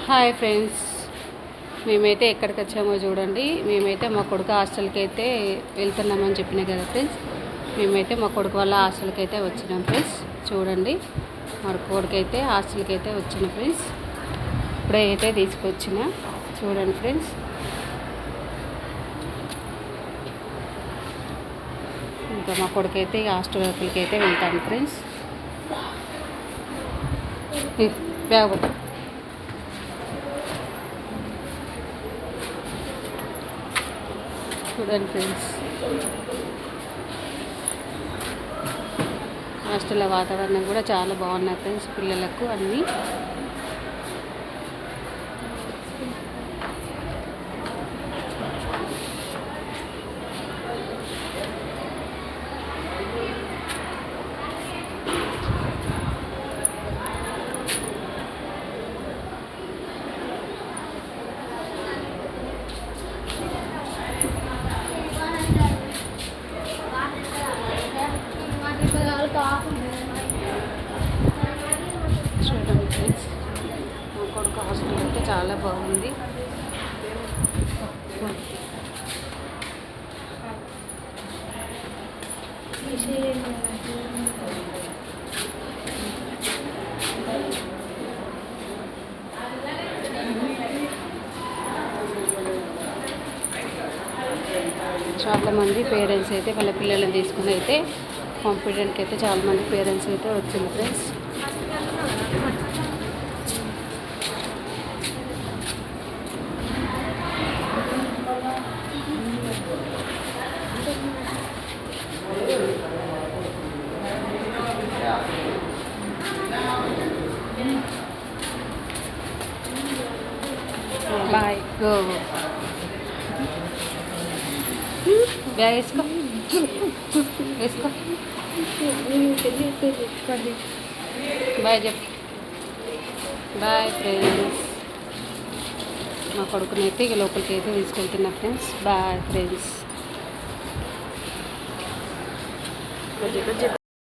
Hi friends, మేమైతే ఎక్కడికి వచ్చామో చూడండి. మేమైతే మా కొడుకు హాస్టల్కి అయితే వెళ్తున్నామని చెప్పినా కదా ఫ్రెండ్స్. మేమైతే మా కొడుకు వాళ్ళ హాస్టల్కి అయితే వచ్చినాం ఫ్రెండ్స్. చూడండి, మా కొడుకు అయితే హాస్టల్కి అయితే వచ్చిన ఫ్రెండ్స్. ఇప్పుడే అయితే తీసుకొచ్చిన చూడండి ఫ్రెండ్స్. ఇంకా మా కొడుకు అయితే హాస్టల్ లోపలికి అయితే వెళ్తాను ఫ్రెండ్స్. బ్యాగ్ చూడండి ఫ్రెండ్స్, హాస్టల్ వాతావరణం కూడా చాలా బాగున్నాయి ఫ్రెండ్స్. పిల్లలకు అన్నీ చూడండి ఫ్రెండ్స్. మా కొడుకు హాస్టల్ అయితే చాలా బాగుంది. చాలామంది పేరెంట్స్ అయితే వాళ్ళ పిల్లలను తీసుకుని అయితే పంపించడానికి అయితే చాలామంది పేరెంట్స్ అయితే వచ్చింది ఫ్రెండ్స్. బాయ్ గో బ్యాగ్ వేసుకో వేసుకో. బాయ్ చెప్పు. Bye friends. మా కొడుకునైతే ఇక లోపలికి అయితే తీసుకెళ్తున్నా ఫ్రెండ్స్. Bye friends.